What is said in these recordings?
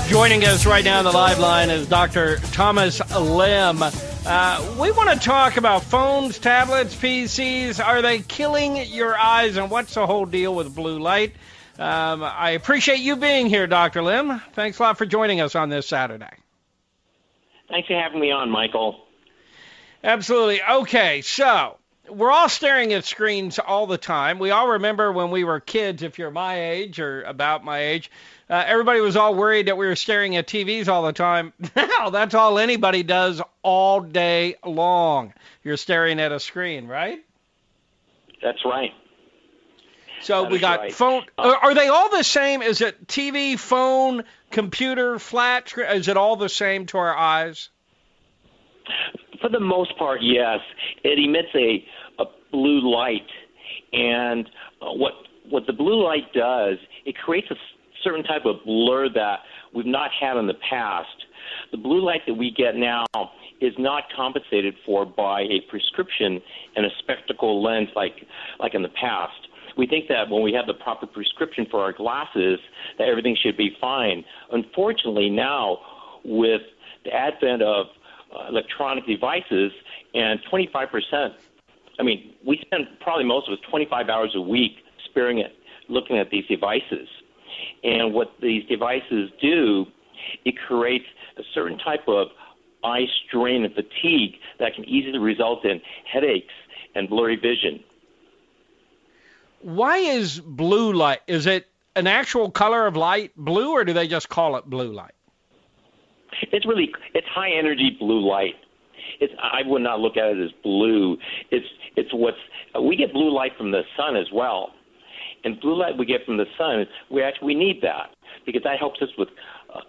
Joining us right now on the live line is Dr. Thomas Lim. We want to talk about phones, tablets, PCs. Are they killing your eyes, and what's the whole deal with blue light? I appreciate you being here, Dr. Lim. Thanks a lot for joining us on this Saturday. Thanks for having me on, Michael. Absolutely. Okay, so we're all staring at screens all the time. We all remember when we were kids, if you're my age or about my age, everybody was all worried that we were staring at TVs all the time. Now, that's all anybody does all day long. You're staring at a screen, right? That's right. So that we got right. phone. Are they all the same? Is it TV, phone, computer, flat screen? Is it all the same to our eyes? For the most part, yes. It emits a blue light, and what the blue light does, it creates a certain type of blur that we've not had in the past. The blue light that we get now is not compensated for by a prescription and a spectacle lens like in the past. We think that when we have the proper prescription for our glasses, that everything should be fine. Unfortunately, now with the advent of electronic devices, and 25%, we spend probably most of us 25 hours a week looking at these devices. And what these devices do, it creates a certain type of eye strain and fatigue that can easily result in headaches and blurry vision. Why is blue light? Is it an actual color of light, blue, or do they just call it blue light? It's high energy blue light. I would not look at it as blue. We get blue light from the sun as well. And blue light we get from the sun, we need that because that helps us with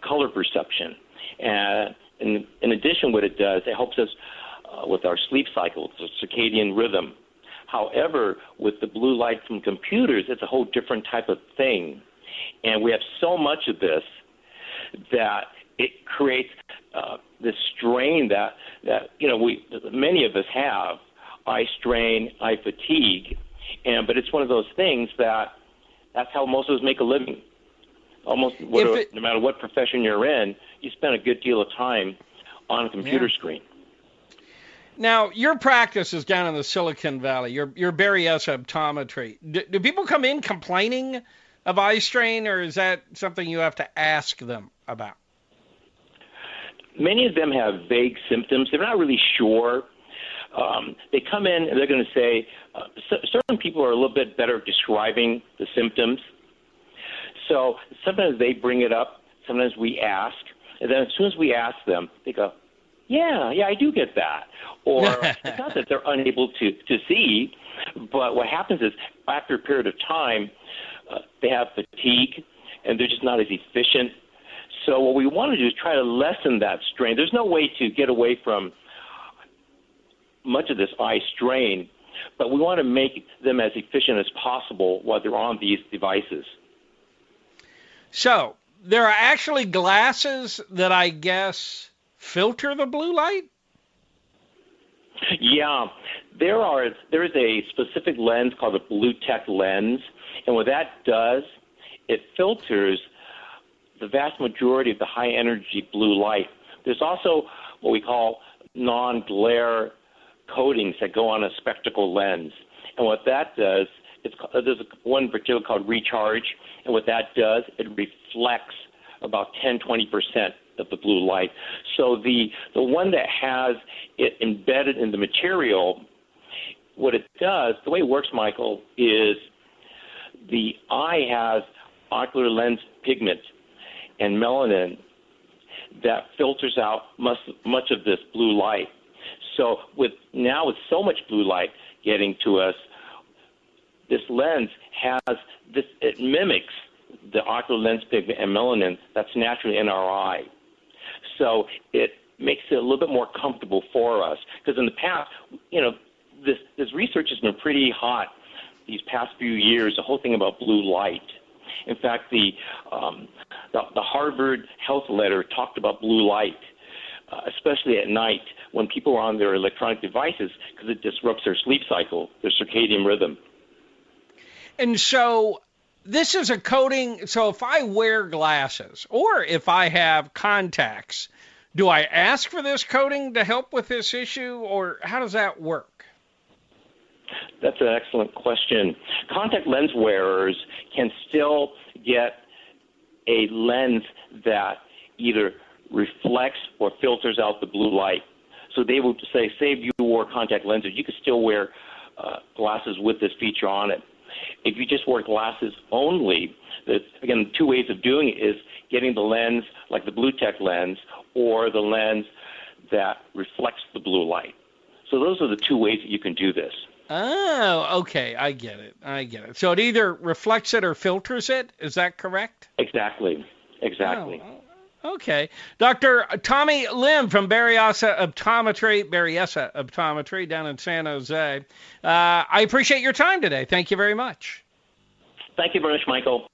color perception. And in addition, what it does, it helps us with our sleep cycle, the circadian rhythm. However, with the blue light from computers, it's a whole different type of thing. And we have so much of this that it creates this strain that many of us have, eye strain, eye fatigue. But it's one of those things that's how most of us make a living. No matter what profession you're in, you spend a good deal of time on a computer screen. Now, your practice is down in the Silicon Valley. Your Berryessa Optometry. Do people come in complaining of eye strain, or is that something you have to ask them about? Many of them have vague symptoms. They're not really sure. They come in and they're going to say, certain people are a little bit better at describing the symptoms. So sometimes they bring it up, sometimes we ask, and then as soon as we ask them, they go, yeah, I do get that. Or it's not that they're unable to see, but what happens is after a period of time, they have fatigue and they're just not as efficient. So what we want to do is try to lessen that strain. There's no way to get away from much of this eye strain, but we want to make them as efficient as possible while they're on these devices. So there are actually glasses that I guess filter the blue light? Yeah, there is a specific lens called a blue tech lens, and what that does, it filters the vast majority of the high energy blue light. There's also what we call non-glare coatings that go on a spectacle lens, and what that does, there's one in particular called Recharge, and what that does, it reflects about 10-20% of the blue light. So the one that has it embedded in the material, what it does, the way it works, Michael, is the eye has ocular lens pigment and melanin that filters out much of this blue light. So with so much blue light getting to us, this lens it mimics the ocular lens pigment and melanin that's naturally in our eye. So it makes it a little bit more comfortable for us. Because in the past, this research has been pretty hot these past few years, the whole thing about blue light. In fact, the Harvard Health Letter talked about blue light, especially at night when people are on their electronic devices, because it disrupts their sleep cycle, their circadian rhythm. And so this is a coating. So if I wear glasses or if I have contacts, do I ask for this coating to help with this issue, or how does that work? That's an excellent question. Contact lens wearers can still get a lens that either reflects or filters out the blue light. So they will say if you wore contact lenses, you could still wear glasses with this feature on it. If you just wear glasses only, again, two ways of doing it is getting the lens like the Blue Tech lens or the lens that reflects the blue light. So those are the two ways that you can do this. Oh, okay. I get it. So it either reflects it or filters it. Is that correct? Exactly. Oh, okay. Dr. Tommy Lim from Berryessa Optometry down in San Jose. I appreciate your time today. Thank you very much. Thank you very much, Michael.